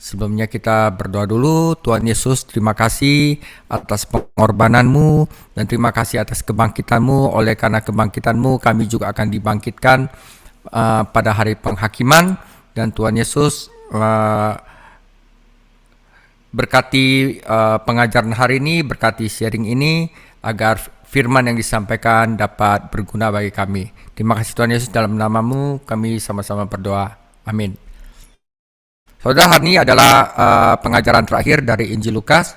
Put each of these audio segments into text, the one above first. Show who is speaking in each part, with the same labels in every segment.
Speaker 1: Sebelumnya kita berdoa dulu. Tuhan Yesus, terima kasih atas pengorbananmu dan terima kasih atas kebangkitanmu. Oleh karena kebangkitanmu kami juga akan dibangkitkan pada hari penghakiman. Dan Tuhan Yesus berkati pengajaran hari ini, berkati sharing ini, agar firman yang disampaikan dapat berguna bagi kami. Terima kasih Tuhan Yesus, dalam namamu kami sama-sama berdoa. Amin. Saudara, hari ini adalah pengajaran terakhir dari Injil Lukas,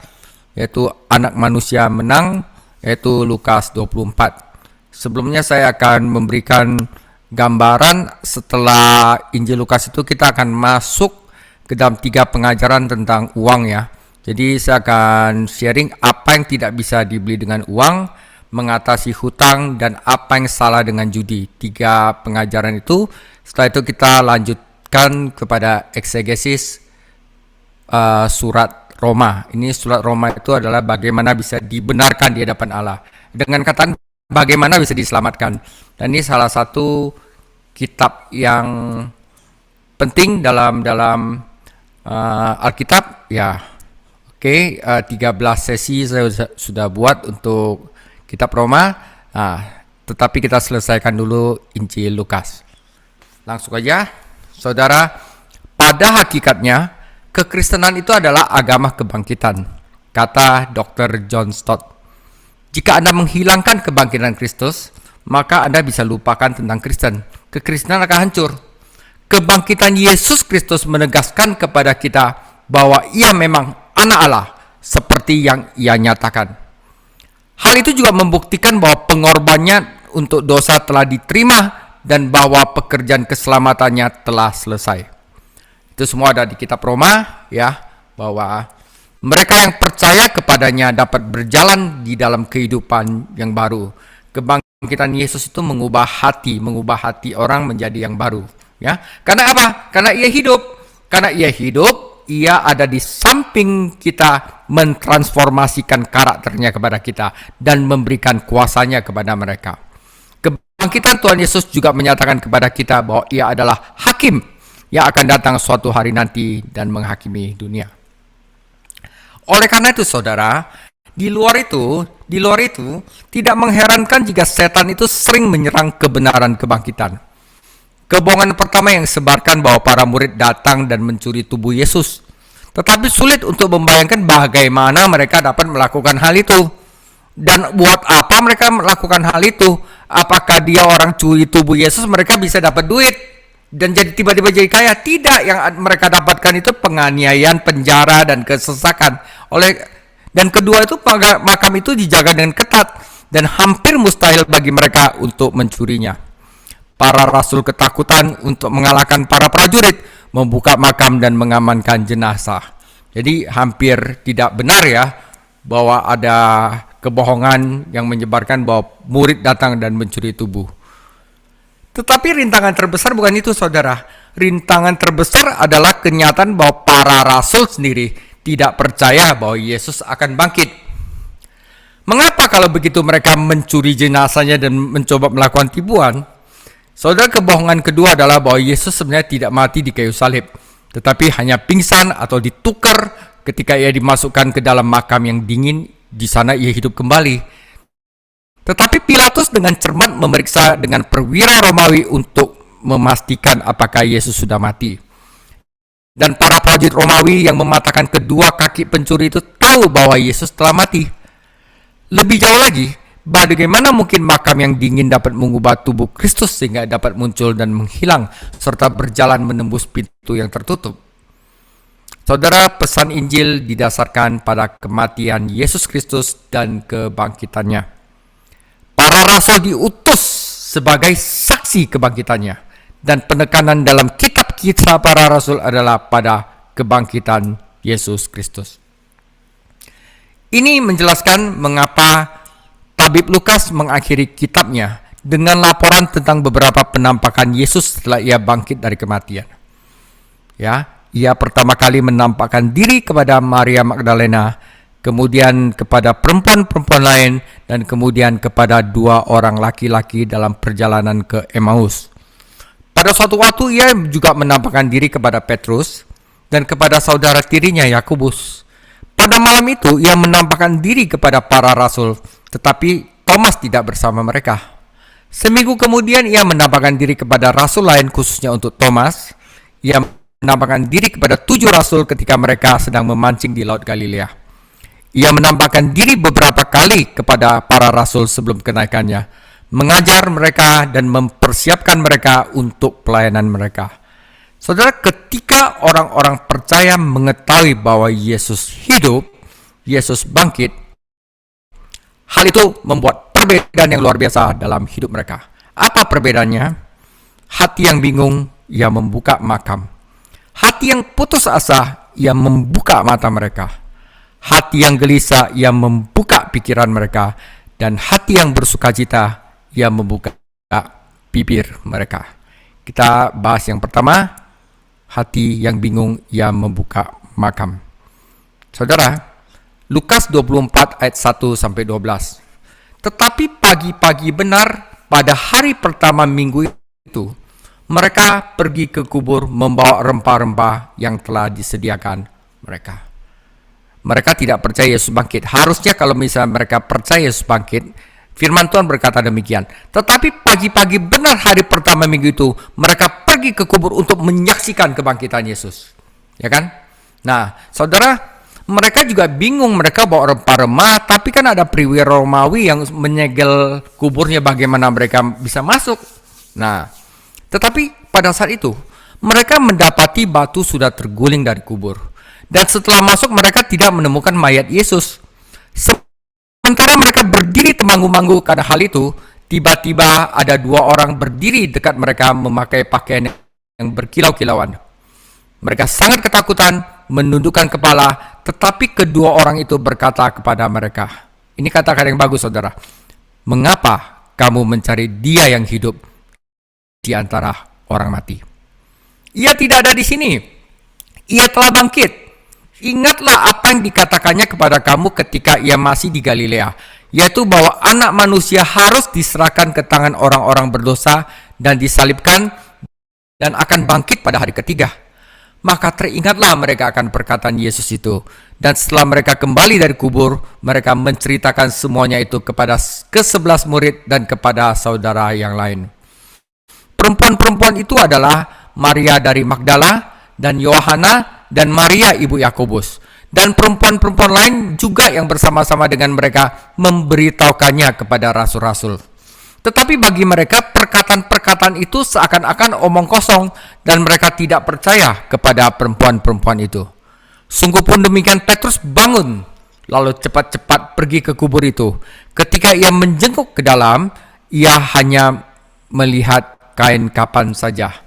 Speaker 1: yaitu anak manusia menang, yaitu Lukas 24. Sebelumnya saya akan memberikan gambaran. Setelah Injil Lukas itu kita akan masuk ke dalam 3 pengajaran tentang uang ya. Jadi saya akan sharing apa yang tidak bisa dibeli dengan uang, mengatasi hutang, dan apa yang salah dengan judi. 3 pengajaran itu. Setelah itu kita lanjutkan kepada eksegesis surat Roma. Ini surat Roma itu adalah bagaimana bisa dibenarkan di hadapan Allah. Dengan kata bagaimana bisa diselamatkan. Dan ini salah satu kitab yang penting dalam Alkitab ya. Oke, 13 sesi saya sudah buat untuk kitab Roma. Tetapi kita selesaikan dulu Injil Lukas. Langsung aja. Saudara, pada hakikatnya kekristenan itu adalah agama kebangkitan, kata Dr. John Stott. Jika Anda menghilangkan kebangkitan Kristus, maka Anda bisa lupakan tentang Kristen. Kekristenan akan hancur. Kebangkitan Yesus Kristus menegaskan kepada kita bahwa Ia memang anak Allah, seperti yang Ia nyatakan. Hal itu juga membuktikan bahwa pengorbanannya untuk dosa telah diterima dan bahwa pekerjaan keselamatannya telah selesai. Itu semua ada di kitab Roma ya, bahwa mereka yang percaya kepadanya dapat berjalan di dalam kehidupan yang baru. Kebangkitan Yesus itu mengubah hati orang menjadi yang baru ya. Karena apa? Karena Ia hidup. Karena Ia hidup, Ia ada di samping kita, mentransformasikan karakternya kepada kita dan memberikan kuasanya kepada mereka. Kebangkitan Tuhan Yesus juga menyatakan kepada kita bahwa Ia adalah hakim yang akan datang suatu hari nanti dan menghakimi dunia. Oleh karena itu saudara, di luar itu tidak mengherankan jika setan itu sering menyerang kebenaran kebangkitan. Kebohongan pertama yang disebarkan bahwa para murid datang dan mencuri tubuh Yesus. Tetapi sulit untuk membayangkan bagaimana mereka dapat melakukan hal itu. Dan buat apa mereka melakukan hal itu? Apakah dia orang curi tubuh Yesus, mereka bisa dapat duit dan jadi tiba-tiba jadi kaya? Tidak, yang mereka dapatkan itu penganiayaan, penjara, dan kesesakan. Dan kedua itu makam itu dijaga dengan ketat dan hampir mustahil bagi mereka untuk mencurinya. Para rasul ketakutan untuk mengalahkan para prajurit, membuka makam dan mengamankan jenazah. Jadi hampir tidak benar ya bahwa ada kebohongan yang menyebarkan bahwa murid datang dan mencuri tubuh. Tetapi rintangan terbesar bukan itu saudara. Rintangan terbesar adalah kenyataan bahwa para rasul sendiri tidak percaya bahwa Yesus akan bangkit. Mengapa kalau begitu mereka mencuri jenazahnya dan mencoba melakukan tipuan? Saudara, kebohongan kedua adalah bahwa Yesus sebenarnya tidak mati di kayu salib, tetapi hanya pingsan atau ditukar ketika Ia dimasukkan ke dalam makam yang dingin. Di sana Ia hidup kembali. Tetapi Pilatus dengan cermat memeriksa dengan perwira Romawi untuk memastikan apakah Yesus sudah mati. Dan para prajurit Romawi yang mematahkan kedua kaki pencuri itu tahu bahwa Yesus telah mati. Lebih jauh lagi, bagaimana mungkin makam yang dingin dapat mengubah tubuh Kristus sehingga dapat muncul dan menghilang serta berjalan menembus pintu yang tertutup? Saudara, pesan Injil didasarkan pada kematian Yesus Kristus dan kebangkitannya. Para rasul diutus sebagai saksi kebangkitannya, dan penekanan dalam kitab kisah para rasul adalah pada kebangkitan Yesus Kristus. Ini menjelaskan mengapa tabib Lukas mengakhiri kitabnya dengan laporan tentang beberapa penampakan Yesus setelah Ia bangkit dari kematian. Ya, Ia pertama kali menampakkan diri kepada Maria Magdalena, kemudian kepada perempuan-perempuan lain, dan kemudian kepada 2 orang laki-laki dalam perjalanan ke Emmaus. Pada suatu waktu Ia juga menampakkan diri kepada Petrus, dan kepada saudara tirinya Yakobus. Pada malam itu ia menampakkan diri kepada para rasul, tetapi Thomas tidak bersama mereka. Seminggu kemudian ia menampakkan diri kepada rasul lain khususnya untuk Thomas. Ia menampakkan diri kepada 7 rasul ketika mereka sedang memancing di Laut Galilea. Ia menampakkan diri beberapa kali kepada para rasul sebelum kenaikannya, mengajar mereka dan mempersiapkan mereka untuk pelayanan mereka. Saudara, ketika orang-orang percaya mengetahui bahwa Yesus hidup, Yesus bangkit, hal itu membuat perbedaan yang luar biasa dalam hidup mereka. Apa perbedaannya? Hati yang bingung, ia membuka makam. Hati yang putus asa, ia membuka mata mereka. Hati yang gelisah, ia membuka pikiran mereka. Dan hati yang bersukacita, ia membuka bibir mereka. Kita bahas yang pertama, hati yang bingung, ia membuka makam. Saudara, Lukas 24 ayat 1-12. Tetapi pagi-pagi benar pada hari pertama minggu itu, mereka pergi ke kubur membawa rempah-rempah yang telah disediakan mereka. Mereka tidak percaya Yesus bangkit. Harusnya kalau misalnya mereka percaya Yesus bangkit, firman Tuhan berkata demikian. Tetapi pagi-pagi benar hari pertama minggu itu, mereka pergi ke kubur untuk menyaksikan kebangkitan Yesus. Ya kan? Nah, saudara, mereka juga bingung, mereka bawa rempah-rempah, tapi kan ada perwira Romawi yang menyegel kuburnya, bagaimana mereka bisa masuk. Nah, tetapi pada saat itu, mereka mendapati batu sudah terguling dari kubur. Dan setelah masuk, mereka tidak menemukan mayat Yesus. Sementara mereka berdiri temanggu-manggu karena hal itu, tiba-tiba ada 2 orang berdiri dekat mereka memakai pakaian yang berkilau-kilauan. Mereka sangat ketakutan, menundukkan kepala, tetapi kedua orang itu berkata kepada mereka, ini kata-kata yang bagus saudara, mengapa kamu mencari dia yang hidup di antara orang mati? Ia tidak ada di sini, ia telah bangkit. Ingatlah apa yang dikatakannya kepada kamu ketika ia masih di Galilea, yaitu bahwa anak manusia harus diserahkan ke tangan orang-orang berdosa dan disalibkan dan akan bangkit pada hari ketiga. Maka teringatlah mereka akan perkataan Yesus itu. Dan setelah mereka kembali dari kubur, mereka menceritakan semuanya itu kepada ke-11 murid dan kepada saudara yang lain. Perempuan-perempuan itu adalah Maria dari Magdala dan Yohana dan Maria ibu Yakobus. Dan perempuan-perempuan lain juga yang bersama-sama dengan mereka memberitahukannya kepada rasul-rasul. Tetapi bagi mereka perkataan-perkataan itu seakan-akan omong kosong dan mereka tidak percaya kepada perempuan-perempuan itu. Sungguh pun demikian, Petrus bangun lalu cepat-cepat pergi ke kubur itu. Ketika ia menjenguk ke dalam, ia hanya melihat kain kapan saja.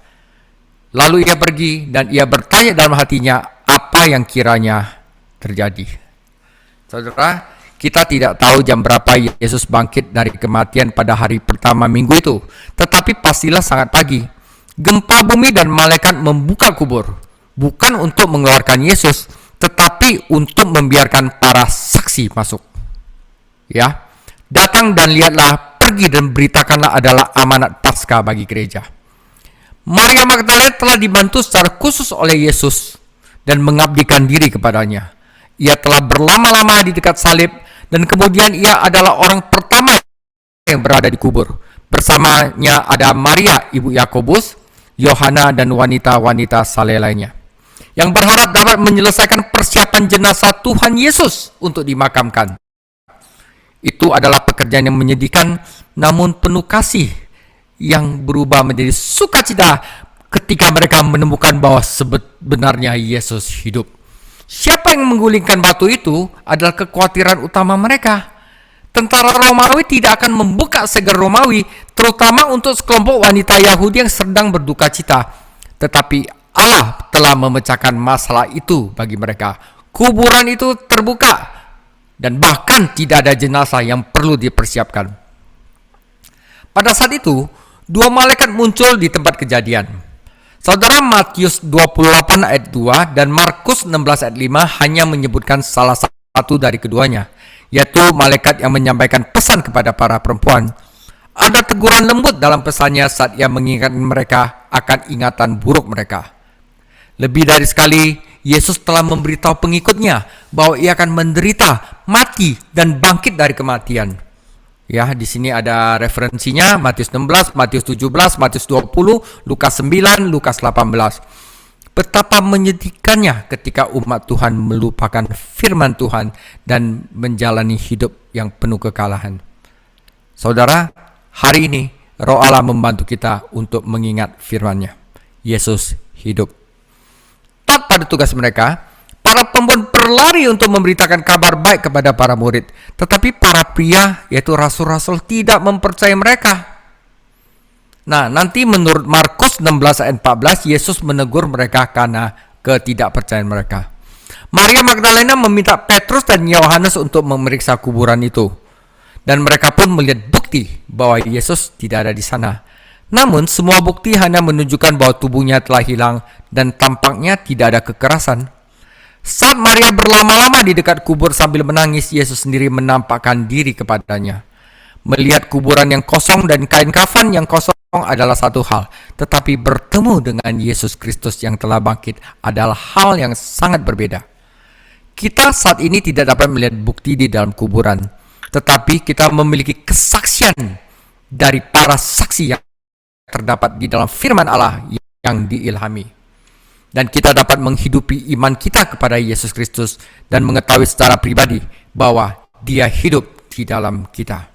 Speaker 1: Lalu ia pergi dan ia bertanya dalam hatinya apa yang kiranya terjadi. Saudara, kita tidak tahu jam berapa Yesus bangkit dari kematian pada hari pertama minggu itu. Tetapi pastilah sangat pagi. Gempa bumi dan malaikat membuka kubur. Bukan untuk mengeluarkan Yesus, tetapi untuk membiarkan para saksi masuk. Ya, datang dan lihatlah, pergi dan beritakanlah adalah amanat Paskah bagi gereja. Maria Magdalena telah dibantu secara khusus oleh Yesus dan mengabdikan diri kepadanya. Ia telah berlama-lama di dekat salib dan kemudian ia adalah orang pertama yang berada di kubur. Bersamanya ada Maria, ibu Yakobus, Yohana dan wanita-wanita saleh lainnya yang berharap dapat menyelesaikan persiapan jenazah Tuhan Yesus untuk dimakamkan. Itu adalah pekerjaan yang menyedihkan namun penuh kasih yang berubah menjadi sukacita ketika mereka menemukan bahwa sebenarnya Yesus hidup. Siapa yang menggulingkan batu itu adalah kekhawatiran utama mereka. Tentara Romawi tidak akan membuka segel Romawi, terutama untuk sekelompok wanita Yahudi yang sedang berduka cita. Tetapi Allah telah memecahkan masalah itu bagi mereka. Kuburan itu terbuka dan bahkan tidak ada jenazah yang perlu dipersiapkan. Pada saat itu, 2 malaikat muncul di tempat kejadian. Saudara, Matius 28 ayat 2 dan Markus 16 ayat 5 hanya menyebutkan salah satu dari keduanya, yaitu malaikat yang menyampaikan pesan kepada para perempuan. Ada teguran lembut dalam pesannya saat ia mengingatkan mereka akan ingatan buruk mereka. Lebih dari sekali, Yesus telah memberitahu pengikutnya bahwa ia akan menderita, mati, dan bangkit dari kematian. Ya, di sini ada referensinya, Matius 16, Matius 17, Matius 20, Lukas 9, Lukas 18. Betapa menyedihkannya ketika umat Tuhan melupakan firman Tuhan dan menjalani hidup yang penuh kekalahan. Saudara, hari ini Roh Allah membantu kita untuk mengingat firman-Nya. Yesus hidup. Taat pada tugas mereka, para pembon berlari untuk memberitakan kabar baik kepada para murid. Tetapi para pria, yaitu rasul-rasul, tidak mempercayai mereka. Nah, nanti menurut Markus 16 ayat 14, Yesus menegur mereka karena ketidakpercayaan mereka. Maria Magdalena meminta Petrus dan Yohanes untuk memeriksa kuburan itu. Dan mereka pun melihat bukti bahwa Yesus tidak ada di sana. Namun, semua bukti hanya menunjukkan bahwa tubuhnya telah hilang dan tampaknya tidak ada kekerasan. Saat Maria berlama-lama di dekat kubur sambil menangis, Yesus sendiri menampakkan diri kepadanya. Melihat kuburan yang kosong dan kain kafan yang kosong adalah satu hal, tetapi bertemu dengan Yesus Kristus yang telah bangkit adalah hal yang sangat berbeda. Kita saat ini tidak dapat melihat bukti di dalam kuburan, tetapi kita memiliki kesaksian dari para saksi yang terdapat di dalam firman Allah yang diilhami. Dan kita dapat menghidupi iman kita kepada Yesus Kristus dan mengetahui secara pribadi bahwa Dia hidup di dalam kita.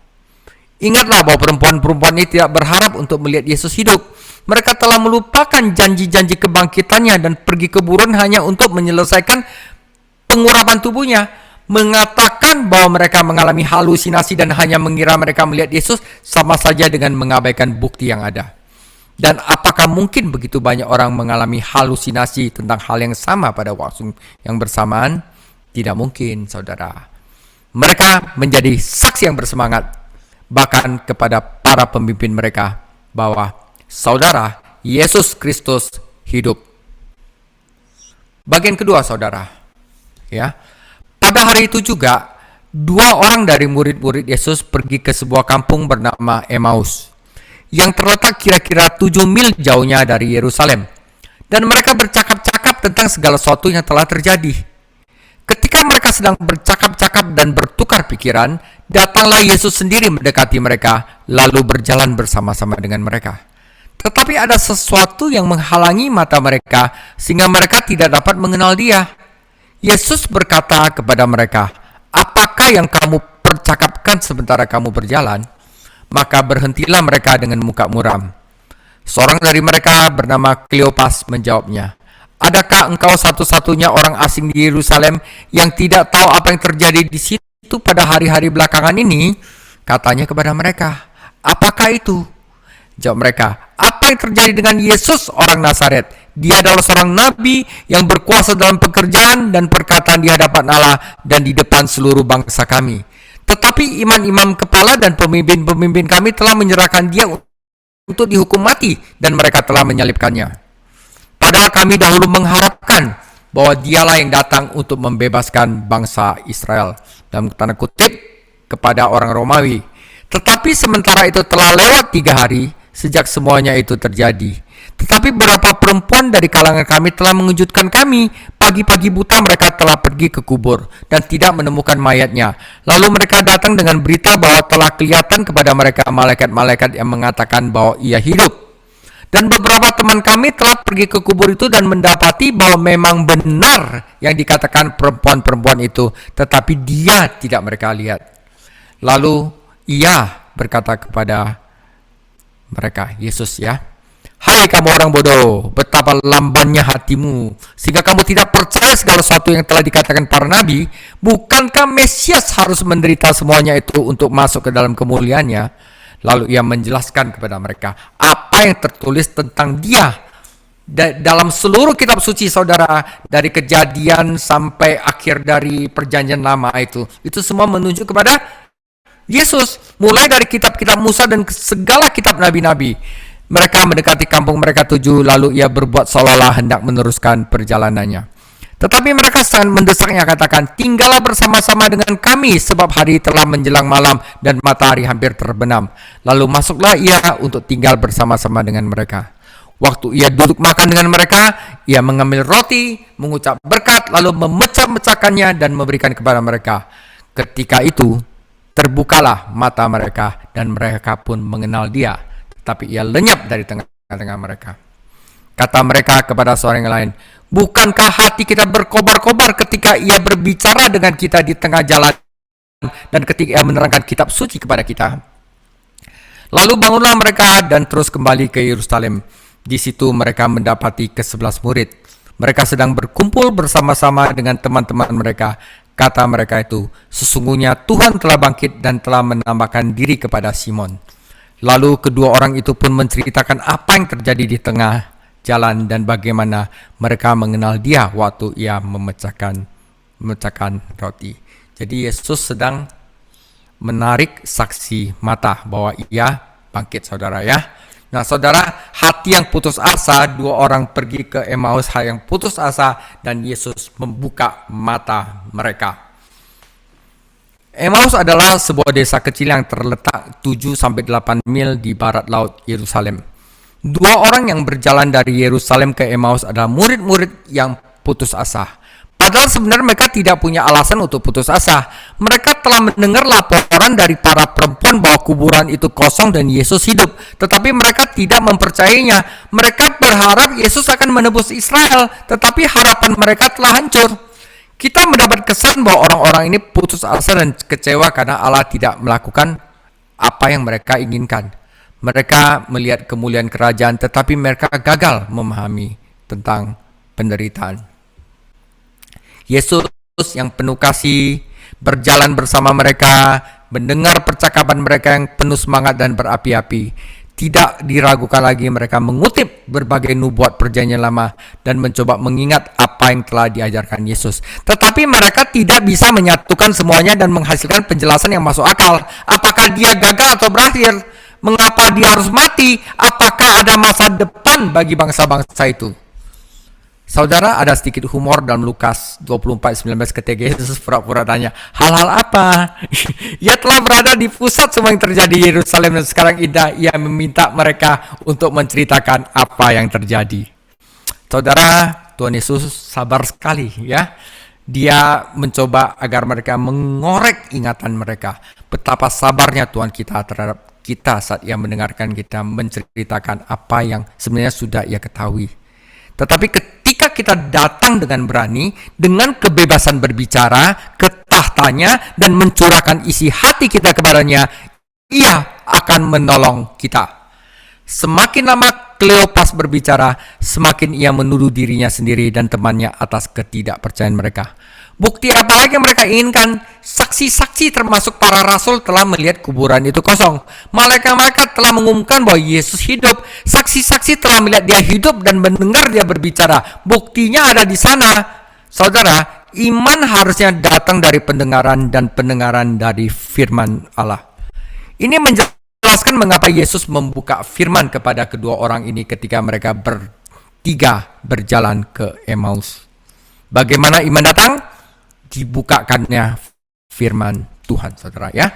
Speaker 1: Ingatlah bahwa perempuan-perempuan ini tidak berharap untuk melihat Yesus hidup. Mereka telah melupakan janji-janji kebangkitannya dan pergi ke kuburan hanya untuk menyelesaikan pengurapan tubuhnya. Mengatakan bahwa mereka mengalami halusinasi dan hanya mengira mereka melihat Yesus sama saja dengan mengabaikan bukti yang ada. Dan apakah mungkin begitu banyak orang mengalami halusinasi tentang hal yang sama pada waktu yang bersamaan? Tidak mungkin, saudara. Mereka menjadi saksi yang bersemangat, bahkan kepada para pemimpin mereka, bahwa saudara, Yesus Kristus hidup. Bagian kedua, saudara. Ya. Pada hari itu juga, 2 orang dari murid-murid Yesus pergi ke sebuah kampung bernama Emmaus, yang terletak kira-kira 7 mil jauhnya dari Yerusalem. Dan mereka bercakap-cakap tentang segala sesuatu yang telah terjadi. Ketika mereka sedang bercakap-cakap dan bertukar pikiran, datanglah Yesus sendiri mendekati mereka, lalu berjalan bersama-sama dengan mereka. Tetapi ada sesuatu yang menghalangi mata mereka, sehingga mereka tidak dapat mengenal Dia. Yesus berkata kepada mereka, "Apakah yang kamu percakapkan sementara kamu berjalan?" Maka berhentilah mereka dengan muka muram. Seorang dari mereka bernama Kleopas menjawabnya, "Adakah engkau satu-satunya orang asing di Yerusalem yang tidak tahu apa yang terjadi di situ pada hari-hari belakangan ini?" Katanya kepada mereka, "Apakah itu?" Jawab mereka, "Apa yang terjadi dengan Yesus orang Nazaret? Dia adalah seorang nabi yang berkuasa dalam pekerjaan dan perkataan di hadapan Allah dan di depan seluruh bangsa kami. Tetapi imam-imam kepala dan pemimpin-pemimpin kami telah menyerahkan Dia untuk dihukum mati dan mereka telah menyalibkannya. Padahal kami dahulu mengharapkan bahwa Dialah yang datang untuk membebaskan bangsa Israel," dalam tanda kutip, kepada orang Romawi. Tetapi sementara itu telah lewat 3 hari sejak semuanya itu terjadi. Tetapi beberapa perempuan dari kalangan kami telah mengejutkan kami. Pagi-pagi buta mereka telah pergi ke kubur dan tidak menemukan mayatnya. Lalu mereka datang dengan berita bahwa telah kelihatan kepada mereka malaikat-malaikat yang mengatakan bahwa Ia hidup. Dan beberapa teman kami telah pergi ke kubur itu dan mendapati bahwa memang benar yang dikatakan perempuan-perempuan itu, tetapi Dia tidak mereka lihat. Lalu Ia berkata kepada mereka, Yesus ya, "Hai kamu orang bodoh, betapa lambannya hatimu, sehingga kamu tidak percaya segala sesuatu yang telah dikatakan para nabi. Bukankah Mesias harus menderita semuanya itu untuk masuk ke dalam kemuliaannya?" Lalu Ia menjelaskan kepada mereka apa yang tertulis tentang Dia dalam seluruh kitab suci, saudara, dari Kejadian sampai akhir dari Perjanjian Lama itu semua menunjuk kepada Yesus, mulai dari kitab-kitab Musa dan segala kitab nabi-nabi. Mereka mendekati kampung mereka tuju, lalu Ia berbuat seolah-olah hendak meneruskan perjalanannya. Tetapi mereka sangat mendesaknya, katakan, "Tinggallah bersama-sama dengan kami, sebab hari telah menjelang malam dan matahari hampir terbenam." Lalu masuklah Ia untuk tinggal bersama-sama dengan mereka. Waktu ia duduk makan dengan mereka, ia mengambil roti, mengucap berkat, lalu memecah-mecahkannya dan memberikan kepada mereka. Ketika itu, terbukalah mata mereka dan mereka pun mengenal dia. Tapi ia lenyap dari tengah-tengah mereka. Kata mereka kepada seorang yang lain, bukankah hati kita berkobar-kobar ketika ia berbicara dengan kita di tengah jalan dan ketika ia menerangkan kitab suci kepada kita? Lalu bangunlah mereka dan terus kembali ke Yerusalem. Di situ mereka mendapati ke-11 murid. Mereka sedang berkumpul bersama-sama dengan teman-teman mereka. Kata mereka itu, sesungguhnya Tuhan telah bangkit dan telah menambahkan diri kepada Simon. Lalu kedua orang itu pun menceritakan apa yang terjadi di tengah jalan dan bagaimana mereka mengenal dia waktu ia memecahkan roti. Jadi Yesus sedang menarik saksi mata bahwa ia bangkit, saudara ya. Nah saudara, hati yang putus asa, dua orang pergi ke Emmaus yang putus asa dan Yesus membuka mata mereka. Emmaus adalah sebuah desa kecil yang terletak 7-8 mil di barat laut Yerusalem. Dua orang yang berjalan dari Yerusalem ke Emmaus adalah murid-murid yang putus asa. Padahal sebenarnya mereka tidak punya alasan untuk putus asa. Mereka telah mendengar laporan dari para perempuan bahwa kuburan itu kosong dan Yesus hidup. Tetapi mereka tidak mempercayainya. Mereka berharap Yesus akan menebus Israel. Tetapi harapan mereka telah hancur. Kita mendapat kesan bahwa orang-orang ini putus asa dan kecewa karena Allah tidak melakukan apa yang mereka inginkan. Mereka melihat kemuliaan kerajaan, tetapi mereka gagal memahami tentang penderitaan. Yesus yang penuh kasih berjalan bersama mereka, mendengar percakapan mereka yang penuh semangat dan berapi-api. Tidak diragukan lagi mereka mengutip berbagai nubuat perjanjian lama dan mencoba mengingat apa yang telah diajarkan Yesus. Tetapi mereka tidak bisa menyatukan semuanya dan menghasilkan penjelasan yang masuk akal. Apakah dia gagal atau berakhir? Mengapa dia harus mati? Apakah ada masa depan bagi bangsa-bangsa itu? Saudara, ada sedikit humor dalam Lukas 24:19 ketika Yesus pura-pura tanya, hal-hal apa? Ia telah berada di pusat semua yang terjadi di Yerusalem dan sekarang ia meminta mereka untuk menceritakan apa yang terjadi. Saudara, Tuhan Yesus sabar sekali ya. Dia mencoba agar mereka mengorek ingatan mereka. Betapa sabarnya Tuhan kita terhadap kita saat ia mendengarkan kita menceritakan apa yang sebenarnya sudah ia ketahui. Tetapi ketika kita datang dengan berani, dengan kebebasan berbicara ke tahtanya dan mencurahkan isi hati kita kepadanya, ia akan menolong kita. Semakin lama Kleopas berbicara, semakin ia menuduh dirinya sendiri dan temannya atas ketidakpercayaan mereka. Bukti apa lagi yang mereka inginkan? Saksi-saksi termasuk para rasul telah melihat kuburan itu kosong. Malaikat-malaikat telah mengumumkan bahwa Yesus hidup. Saksi-saksi telah melihat dia hidup dan mendengar dia berbicara. Buktinya ada di sana. Saudara, iman harusnya datang dari pendengaran dan pendengaran dari firman Allah. Ini menjelaskan mengapa Yesus membuka firman kepada kedua orang ini ketika mereka bertiga berjalan ke Emmaus. Bagaimana iman datang? Dibukakannya firman Tuhan, saudara ya.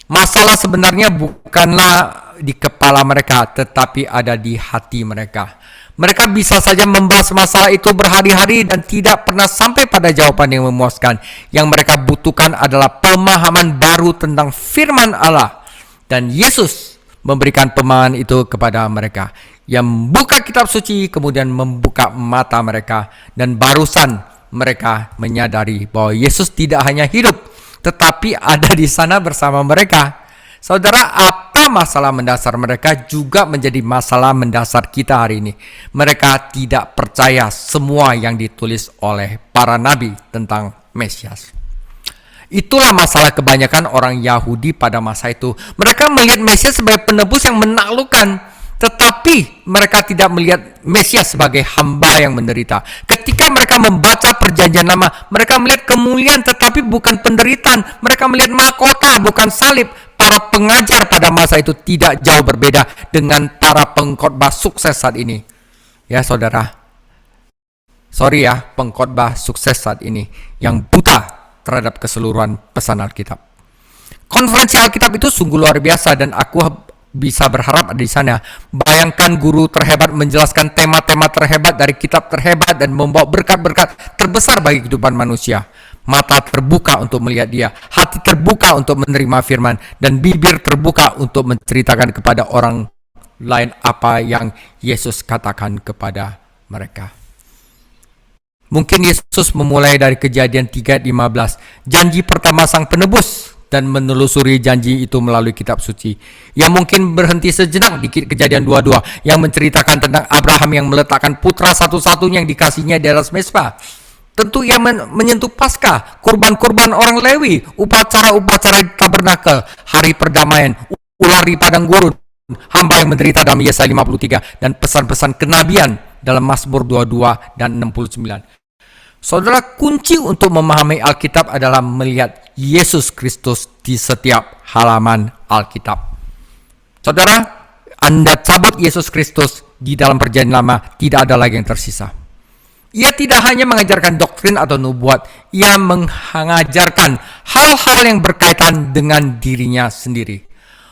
Speaker 1: Masalah sebenarnya bukanlah di kepala mereka, tetapi ada di hati mereka. Mereka bisa saja membahas masalah itu berhari-hari dan tidak pernah sampai pada jawaban yang memuaskan. Yang mereka butuhkan adalah pemahaman baru tentang firman Allah. Dan Yesus memberikan pemahaman itu kepada mereka. Yang membuka kitab suci, kemudian membuka mata mereka. Dan barusan mereka menyadari bahwa Yesus tidak hanya hidup, tetapi ada di sana bersama mereka. Saudara, apa masalah mendasar mereka juga menjadi masalah mendasar kita hari ini. Mereka tidak percaya semua yang ditulis oleh para nabi tentang Mesias. Itulah masalah kebanyakan orang Yahudi pada masa itu. Mereka melihat Mesias sebagai penebus yang menaklukkan, tetapi mereka tidak melihat Mesias sebagai hamba yang menderita. Ketika mereka membaca perjanjian lama, mereka melihat kemuliaan tetapi bukan penderitaan. Mereka melihat mahkota bukan salib. Para pengajar pada masa itu tidak jauh berbeda dengan para pengkhotbah sukses saat ini. Ya saudara, sorry ya, pengkhotbah sukses saat ini yang buta terhadap keseluruhan pesan Alkitab. Konferensi Alkitab itu sungguh luar biasa dan aku bisa berharap ada di sana. Bayangkan guru terhebat menjelaskan tema-tema terhebat dari kitab terhebat dan membawa berkat-berkat terbesar bagi kehidupan manusia. Mata terbuka untuk melihat dia, hati terbuka untuk menerima firman, dan bibir terbuka untuk menceritakan kepada orang lain apa yang Yesus katakan kepada mereka. Mungkin Yesus memulai dari Kejadian 3:15, janji pertama sang penebus, dan menelusuri janji itu melalui kitab suci. Yang mungkin berhenti sejenak di Kejadian 22 yang menceritakan tentang Abraham yang meletakkan putra satu-satunya yang dikasihnya di atas mezbah. Tentu ia menyentuh Paskah, kurban-kurban orang Lewi, upacara-upacara di tabernakel, hari perdamaian, ular di padang gurun, hamba yang menderita dalam Yesaya 53, dan pesan-pesan kenabian dalam Mazmur 22 dan 69. Saudara, kunci untuk memahami Alkitab adalah melihat Yesus Kristus di setiap halaman Alkitab. Saudara, Anda cabut Yesus Kristus di dalam Perjanjian Lama, tidak ada lagi yang tersisa. Ia tidak hanya mengajarkan doktrin atau nubuat, ia mengajarkan hal-hal yang berkaitan dengan dirinya sendiri.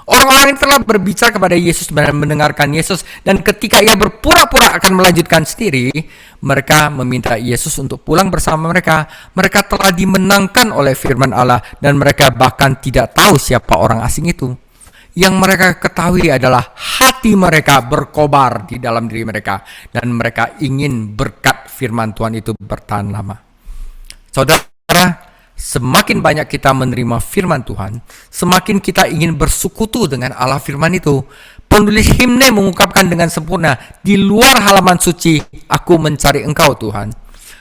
Speaker 1: Orang-orang yang telah berbicara kepada Yesus dan mendengarkan Yesus, dan ketika ia berpura-pura akan melanjutkan sendiri, mereka meminta Yesus untuk pulang bersama mereka. Mereka telah dimenangkan oleh firman Allah, dan mereka bahkan tidak tahu siapa orang asing itu. Yang mereka ketahui adalah hati mereka berkobar di dalam diri mereka, dan mereka ingin berkat firman Tuhan itu bertahan lama. Saudara, semakin banyak kita menerima firman Tuhan, semakin kita ingin bersekutu dengan Allah firman itu. Penulis himne mengungkapkan dengan sempurna, di luar halaman suci, aku mencari Engkau Tuhan.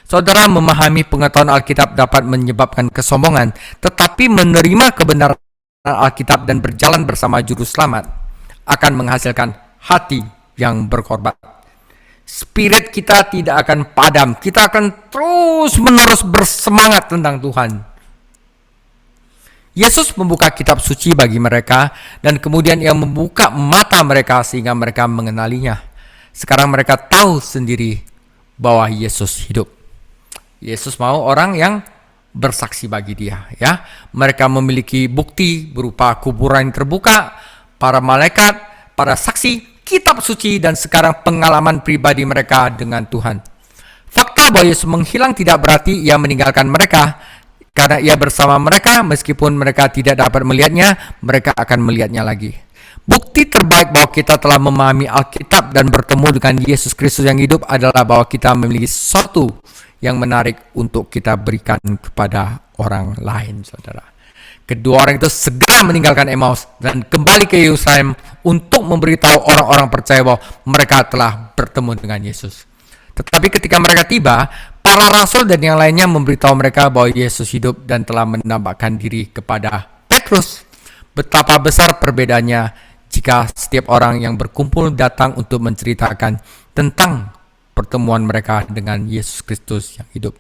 Speaker 1: Saudara, memahami pengetahuan Alkitab dapat menyebabkan kesombongan, tetapi menerima kebenaran Alkitab dan berjalan bersama Juru Selamat akan menghasilkan hati yang berkorban. Spirit kita tidak akan padam, kita akan terus-menerus bersemangat tentang Tuhan. Yesus membuka kitab suci bagi mereka, dan kemudian ia membuka mata mereka sehingga mereka mengenalinya. Sekarang mereka tahu sendiri bahwa Yesus hidup. Yesus mau orang yang bersaksi bagi dia, ya. Mereka memiliki bukti berupa kuburan yang terbuka, para malaikat, para saksi, kitab suci, dan sekarang pengalaman pribadi mereka dengan Tuhan. Fakta bahwa Yesus menghilang tidak berarti ia meninggalkan mereka. Karena ia bersama mereka, meskipun mereka tidak dapat melihatnya, mereka akan melihatnya lagi. Bukti terbaik bahwa kita telah memahami Alkitab dan bertemu dengan Yesus Kristus yang hidup adalah bahwa kita memiliki sesuatu yang menarik untuk kita berikan kepada orang lain, saudara. Kedua orang itu segera meninggalkan Emmaus dan kembali ke Yerusalem untuk memberitahu orang-orang percaya bahwa mereka telah bertemu dengan Yesus. Tetapi ketika mereka tiba, para rasul dan yang lainnya memberitahu mereka bahwa Yesus hidup dan telah menambahkan diri kepada Petrus. Betapa besar perbedaannya jika setiap orang yang berkumpul datang untuk menceritakan tentang pertemuan mereka dengan Yesus Kristus yang hidup.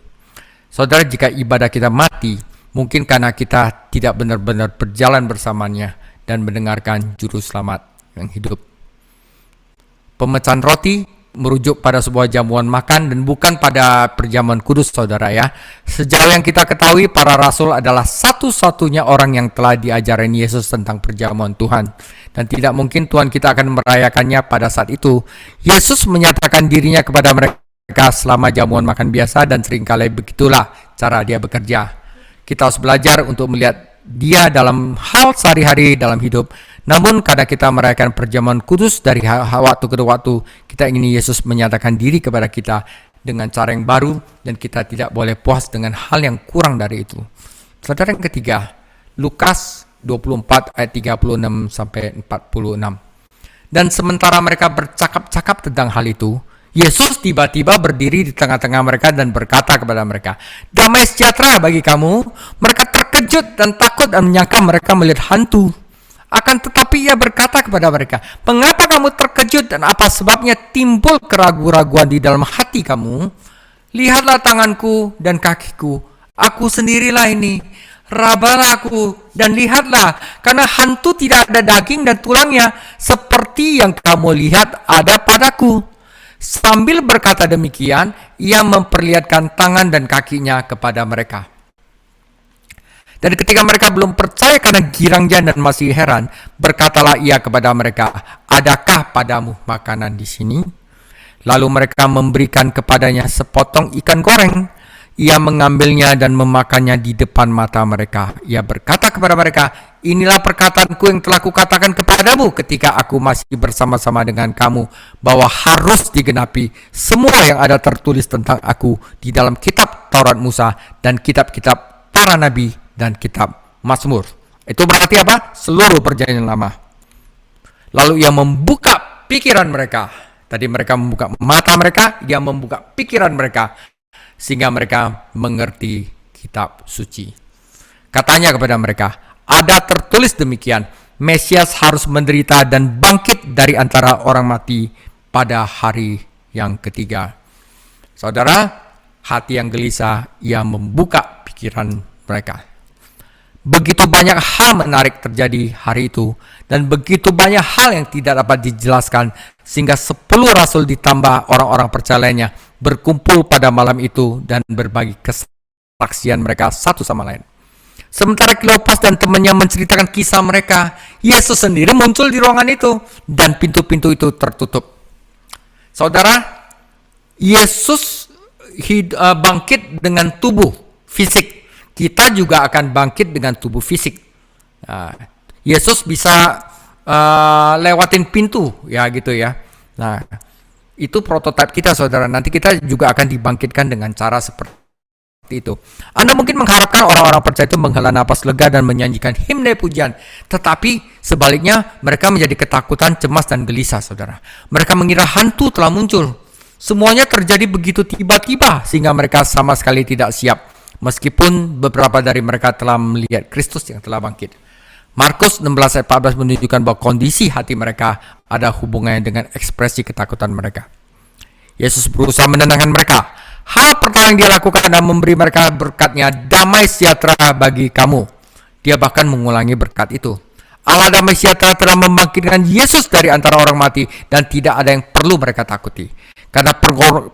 Speaker 1: Saudara, jika ibadah kita mati, mungkin karena kita tidak benar-benar berjalan bersamanya dan mendengarkan Juru Selamat yang hidup. Pemecahan roti merujuk pada sebuah jamuan makan dan bukan pada perjamuan kudus, saudara, ya. Sejauh yang kita ketahui, para rasul adalah satu-satunya orang yang telah diajarin Yesus tentang perjamuan Tuhan, dan tidak mungkin Tuhan kita akan merayakannya pada saat itu. Yesus menyatakan dirinya kepada mereka selama jamuan makan biasa, dan seringkali begitulah cara dia bekerja. Kita harus belajar untuk melihat dia dalam hal sehari-hari dalam hidup. Namun karena kita merayakan perjamuan kudus dari waktu ke waktu, kita ingin Yesus menyatakan diri kepada kita dengan cara yang baru, dan kita tidak boleh puas dengan hal yang kurang dari itu. Saudara, yang ketiga, Lukas 24 ayat 36 sampai 46. Dan sementara mereka bercakap-cakap tentang hal itu, Yesus tiba-tiba berdiri di tengah-tengah mereka dan berkata kepada mereka, "Damai sejahtera bagi kamu." Mereka terkejut dan takut dan menyangka mereka melihat hantu. Akan tetapi ia berkata kepada mereka, "Mengapa kamu terkejut dan apa sebabnya timbul keraguan-raguan di dalam hati kamu? Lihatlah tanganku dan kakiku, aku sendirilah ini. Rabalah aku dan lihatlah, karena hantu tidak ada daging dan tulangnya, seperti yang kamu lihat ada padaku." Sambil berkata demikian, ia memperlihatkan tangan dan kakinya kepada mereka. Dan ketika mereka belum percaya karena girangnya dan masih heran, berkatalah ia kepada mereka, adakah padamu makanan di sini? Lalu mereka memberikan kepadanya sepotong ikan goreng. Ia mengambilnya dan memakannya di depan mata mereka. Ia berkata kepada mereka, inilah perkataanku yang telah kukatakan kepadamu ketika aku masih bersama-sama dengan kamu, bahwa harus digenapi semua yang ada tertulis tentang aku di dalam kitab Taurat Musa dan kitab-kitab para nabi dan kitab Mazmur. Itu berarti apa? Seluruh perjanjian lama. Lalu ia membuka pikiran mereka. Tadi mereka membuka mata mereka, dia membuka pikiran mereka, sehingga mereka mengerti kitab suci. Katanya kepada mereka, ada tertulis demikian, Mesias harus menderita dan bangkit dari antara orang mati pada hari yang ketiga. Saudara, hati yang gelisah, ia membuka pikiran mereka. Begitu banyak hal menarik terjadi hari itu, dan begitu banyak hal yang tidak dapat dijelaskan, sehingga 10 rasul ditambah orang-orang percaya lainnya berkumpul pada malam itu dan berbagi kesaksian mereka satu sama lain. Sementara Kleopas dan temannya menceritakan kisah mereka, Yesus sendiri muncul di ruangan itu dan pintu-pintu itu tertutup. Saudara, Yesus bangkit dengan tubuh fisik. Kita juga akan bangkit dengan tubuh fisik. Yesus bisa lewatin pintu, ya gitu ya. Nah, itu prototipe kita, saudara. Nanti kita juga akan dibangkitkan dengan cara seperti itu. Anda mungkin mengharapkan orang-orang percaya itu menghela napas lega dan menyanyikan himne pujian. Tetapi sebaliknya mereka menjadi ketakutan, cemas, dan gelisah, saudara. Mereka mengira hantu telah muncul. Semuanya terjadi begitu tiba-tiba sehingga mereka sama sekali tidak siap. Meskipun beberapa dari mereka telah melihat Kristus yang telah bangkit. Markus 16 ayat 14 menunjukkan bahwa kondisi hati mereka ada hubungannya dengan ekspresi ketakutan mereka. Yesus berusaha menenangkan mereka. Hal pertama yang dia lakukan adalah memberi mereka berkatnya, damai sejahtera bagi kamu. Dia bahkan mengulangi berkat itu. Allah damai sejahtera telah membangkitkan Yesus dari antara orang mati dan tidak ada yang perlu mereka takuti. Karena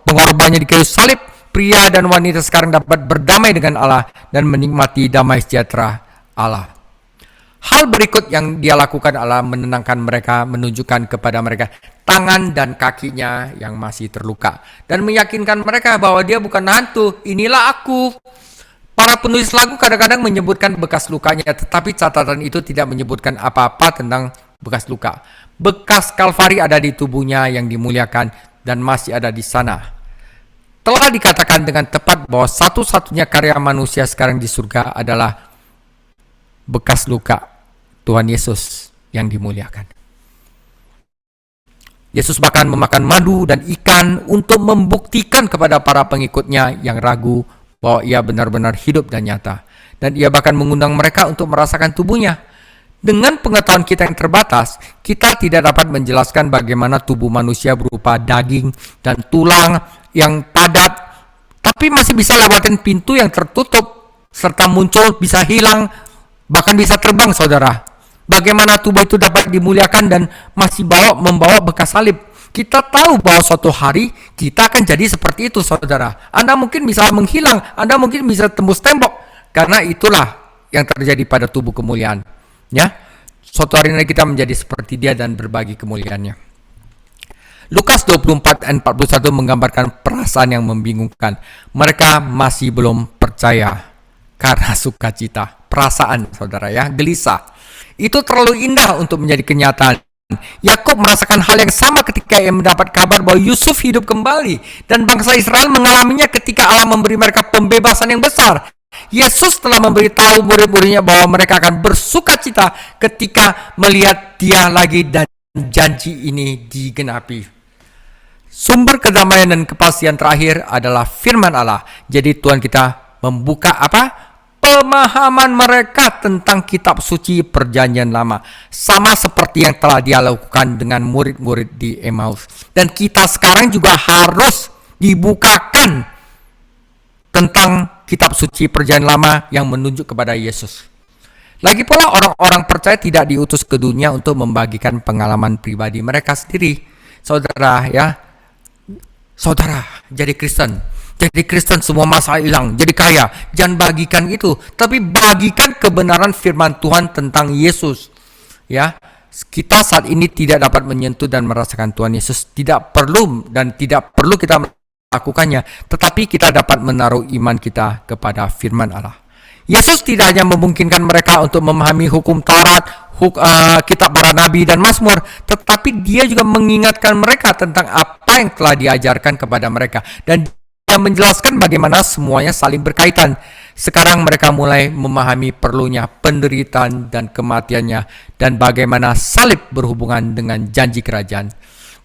Speaker 1: pengorbanannya di kayu salib, pria dan wanita sekarang dapat berdamai dengan Allah dan menikmati damai sejahtera Allah. Hal berikut yang dia lakukan adalah menenangkan mereka, menunjukkan kepada mereka tangan dan kakinya yang masih terluka, dan meyakinkan mereka bahwa dia bukan hantu, inilah aku. Para penulis lagu kadang-kadang menyebutkan bekas lukanya, tetapi catatan itu tidak menyebutkan apa-apa tentang bekas luka. Bekas Kalvari ada di tubuhnya yang dimuliakan dan masih ada di sana. Telah dikatakan dengan tepat bahwa satu-satunya karya manusia sekarang di surga adalah bekas luka Tuhan Yesus yang dimuliakan. Yesus bahkan memakan madu dan ikan untuk membuktikan kepada para pengikutnya yang ragu bahwa ia benar-benar hidup dan nyata. Dan ia bahkan mengundang mereka untuk merasakan tubuhnya. Dengan pengetahuan kita yang terbatas, kita tidak dapat menjelaskan bagaimana tubuh manusia berupa daging dan tulang yang padat, tapi masih bisa lewatin pintu yang tertutup, serta muncul, bisa hilang, bahkan bisa terbang, saudara. Bagaimana tubuh itu dapat dimuliakan dan masih membawa bekas salib? Kita tahu bahwa suatu hari kita akan jadi seperti itu, saudara. Anda mungkin bisa menghilang, Anda mungkin bisa tembus tembok, karena itulah yang terjadi pada tubuh kemuliaan. Ya, suatu hari nanti kita menjadi seperti dia dan berbagi kemuliaannya. Lukas 24 ayat 41 menggambarkan perasaan yang membingungkan. Mereka masih belum percaya karena sukacita. Perasaan, saudara ya, gelisah. Itu terlalu indah untuk menjadi kenyataan. Yakub merasakan hal yang sama ketika ia mendapat kabar bahwa Yusuf hidup kembali, dan bangsa Israel mengalaminya ketika Allah memberi mereka pembebasan yang besar. Yesus telah memberitahu murid-muridnya bahwa mereka akan bersukacita ketika melihat dia lagi dan janji ini digenapi. Sumber kedamaian dan kepastian terakhir adalah firman Allah. Jadi Tuhan kita membuka apa? Pemahaman mereka tentang kitab suci perjanjian lama, sama seperti yang telah dia lakukan dengan murid-murid di Emmaus. Dan kita sekarang juga harus dibukakan tentang kitab suci perjanjian lama yang menunjuk kepada Yesus. Lagi pula orang-orang percaya tidak diutus ke dunia untuk membagikan pengalaman pribadi mereka sendiri. Saudara ya, saudara jadi Kristen, Jadi Kristen semua masalah hilang, jadi kaya. Jangan bagikan itu, tapi bagikan kebenaran firman Tuhan tentang Yesus. Ya, kita saat ini tidak dapat menyentuh dan merasakan Tuhan Yesus, tidak perlu kita melakukannya, tetapi kita dapat menaruh iman kita kepada firman Allah. Yesus tidak hanya memungkinkan mereka untuk memahami hukum Taurat, kitab para nabi dan Mazmur, tetapi dia juga mengingatkan mereka tentang apa yang telah diajarkan kepada mereka, dan dia menjelaskan bagaimana semuanya saling berkaitan. Sekarang mereka mulai memahami perlunya penderitaan dan kematiannya, dan bagaimana salib berhubungan dengan janji kerajaan.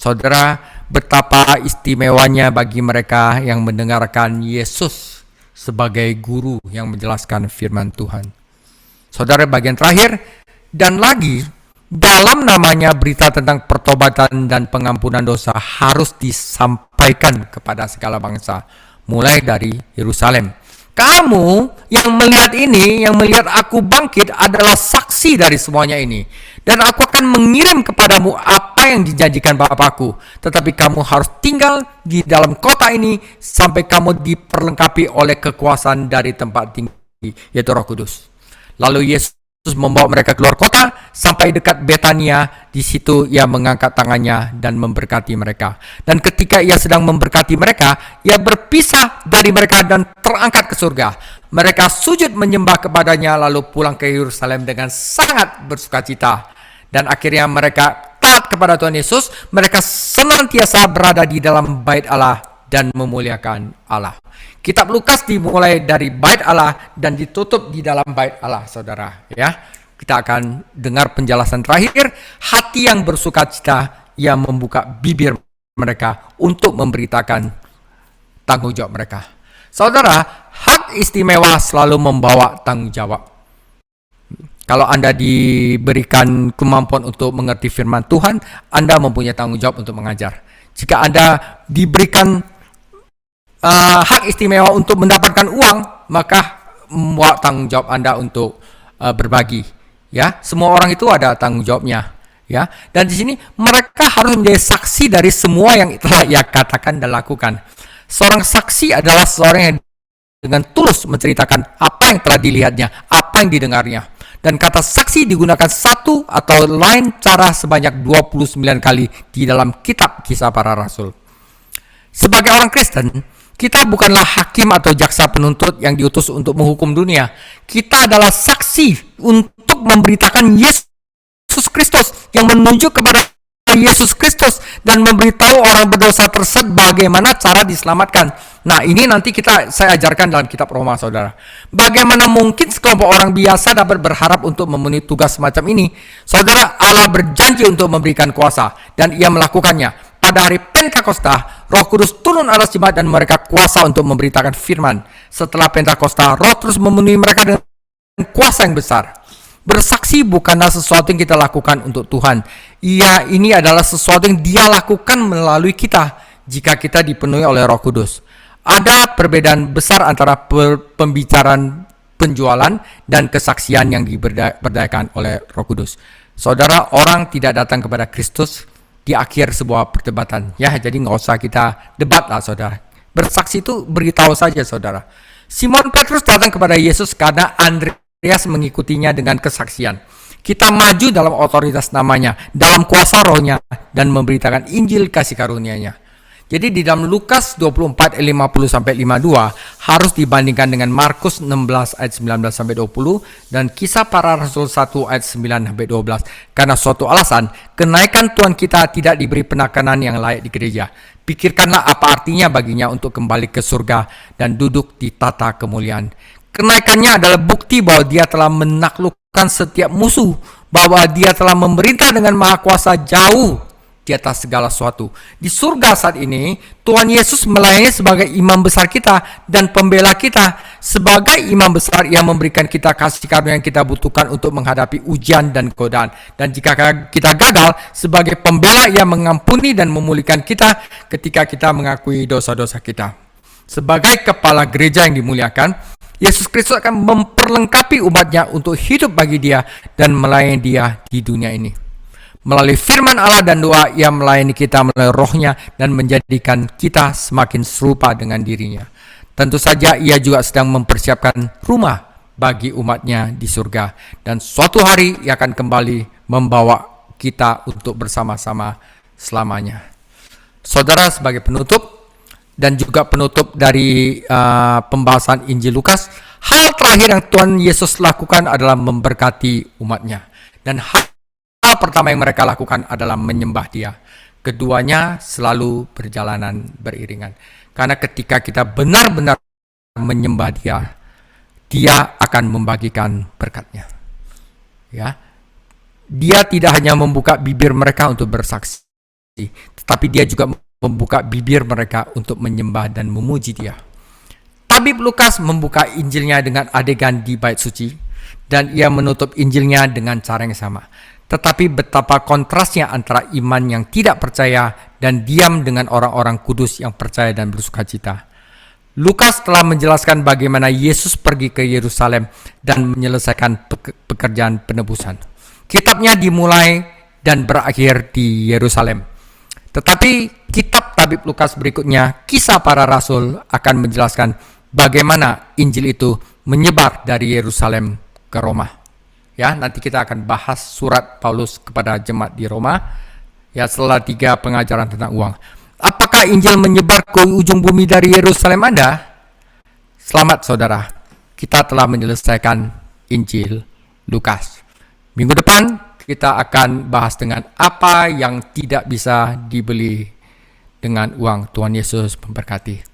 Speaker 1: Saudara, betapa istimewanya bagi mereka yang mendengarkan Yesus sebagai guru yang menjelaskan firman Tuhan. Saudara, bagian terakhir, dan lagi, dalam namanya berita tentang pertobatan dan pengampunan dosa harus disampaikan kepada segala bangsa, mulai dari Yerusalem. Kamu yang melihat ini, yang melihat aku bangkit adalah saksi dari semuanya ini. Dan aku akan mengirim kepadamu apa yang dijanjikan Bapakku. Tetapi kamu harus tinggal di dalam kota ini sampai kamu diperlengkapi oleh kekuasaan dari tempat tinggi, yaitu Roh Kudus. Lalu Yesus membawa mereka keluar kota sampai dekat Betania. Di situ ia mengangkat tangannya dan memberkati mereka. Dan ketika ia sedang memberkati mereka, ia berpisah dari mereka dan terangkat ke surga. Mereka sujud menyembah kepadanya lalu pulang ke Yerusalem dengan sangat bersukacita. Dan akhirnya mereka taat kepada Tuhan Yesus. Mereka senantiasa berada di dalam bait Allah dan memuliakan Allah. Kitab Lukas dimulai dari bait Allah dan ditutup di dalam bait Allah, saudara. Ya, kita akan dengar penjelasan terakhir. Hati yang bersukacita yang membuka bibir mereka untuk memberitakan tanggung jawab mereka. Saudara, hak istimewa selalu membawa tanggung jawab. Kalau Anda diberikan kemampuan untuk mengerti firman Tuhan, Anda mempunyai tanggung jawab untuk mengajar. Jika Anda diberikan hak istimewa untuk mendapatkan uang, maka membawa tanggung jawab Anda untuk berbagi. Ya, semua orang itu ada tanggung jawabnya. Ya, dan di sini mereka harus menjadi saksi dari semua yang telah ia katakan dan lakukan. Seorang saksi adalah seorang yang dengan tulus menceritakan apa yang telah dilihatnya, apa yang didengarnya. Dan kata saksi digunakan satu atau lain cara sebanyak 29 kali di dalam kitab Kisah Para Rasul. Sebagai orang Kristen, kita bukanlah hakim atau jaksa penuntut yang diutus untuk menghukum dunia. Kita adalah saksi untuk memberitakan Yesus Kristus, yang menunjuk kepada Yesus Kristus dan memberitahu orang berdosa tersebut bagaimana cara diselamatkan. Nah, ini nanti saya ajarkan dalam kitab Roma, saudara. Bagaimana mungkin sekelompok orang biasa dapat berharap untuk memenuhi tugas semacam ini? Saudara, Allah berjanji untuk memberikan kuasa, dan ia melakukannya. Pada hari Pentakosta, Roh Kudus turun atas jemaat dan mereka kuasa untuk memberitakan firman. Setelah Pentakosta, Roh terus memenuhi mereka dengan kuasa yang besar. Bersaksi bukanlah sesuatu yang kita lakukan untuk Tuhan. Ini adalah sesuatu yang Dia lakukan melalui kita jika kita dipenuhi oleh Roh Kudus. Ada perbedaan besar antara pembicaraan penjualan dan kesaksian yang diberdayakan oleh Roh Kudus. Saudara, orang tidak datang kepada Kristus di akhir sebuah perdebatan. Ya, jadi nggak usah kita debat lah, saudara. Bersaksi itu beritahu saja, saudara. Simon Petrus datang kepada Yesus karena Andreas mengikutinya dengan kesaksian. Kita maju dalam otoritas namanya, dalam kuasa rohnya, dan memberitakan Injil kasih karunia-Nya. Jadi di dalam Lukas 24 ayat 50-52 harus dibandingkan dengan Markus 16 ayat 19-20 dan Kisah Para Rasul 1 ayat 9-12. Karena suatu alasan, kenaikan Tuhan kita tidak diberi penekanan yang layak di gereja. Pikirkanlah apa artinya baginya untuk kembali ke surga dan duduk di tata kemuliaan. Kenaikannya adalah bukti bahwa Dia telah menaklukkan setiap musuh, bahwa Dia telah memerintah dengan maha kuasa jauh di atas segala sesuatu. Di surga saat ini, Tuhan Yesus melayani sebagai imam besar kita dan pembela kita. Sebagai imam besar, Ia memberikan kita kasih karunia yang kita butuhkan untuk menghadapi ujian dan godaan. Dan jika kita gagal, sebagai pembela Ia mengampuni dan memulihkan kita ketika kita mengakui dosa-dosa kita. Sebagai kepala gereja yang dimuliakan, Yesus Kristus akan memperlengkapi umatnya untuk hidup bagi Dia dan melayani Dia di dunia ini. Melalui firman Allah dan doa, Ia melayani kita melalui rohnya dan menjadikan kita semakin serupa dengan dirinya. Tentu saja ia juga sedang mempersiapkan rumah bagi umatnya di surga. Dan suatu hari ia akan kembali membawa kita untuk bersama-sama selamanya. Saudara, sebagai penutup dan juga penutup dari pembahasan Injil Lukas, hal terakhir yang Tuhan Yesus lakukan adalah memberkati umatnya. Dan hal pertama yang mereka lakukan adalah menyembah Dia. Keduanya selalu berjalanan beriringan. Karena ketika kita benar-benar menyembah Dia, Dia akan membagikan berkat-Nya. Ya. Dia tidak hanya membuka bibir mereka untuk bersaksi, tetapi Dia juga membuka bibir mereka untuk menyembah dan memuji Dia. Tabib Lukas membuka Injilnya dengan adegan di bait suci, dan ia menutup Injilnya dengan cara yang sama. Tetapi betapa kontrasnya antara iman yang tidak percaya dan diam dengan orang-orang kudus yang percaya dan bersukacita. Lukas telah menjelaskan bagaimana Yesus pergi ke Yerusalem dan menyelesaikan pekerjaan penebusan. Kitabnya dimulai dan berakhir di Yerusalem. Tetapi kitab tabib Lukas berikutnya, Kisah Para Rasul, akan menjelaskan bagaimana Injil itu menyebar dari Yerusalem ke Roma. Ya, nanti kita akan bahas surat Paulus kepada jemaat di Roma. Ya, setelah 3 pengajaran tentang uang. Apakah Injil menyebar ke ujung bumi dari Yerusalem Anda? Selamat saudara, kita telah menyelesaikan Injil Lukas. Minggu depan kita akan bahas dengan apa yang tidak bisa dibeli dengan uang. Tuhan Yesus memberkati.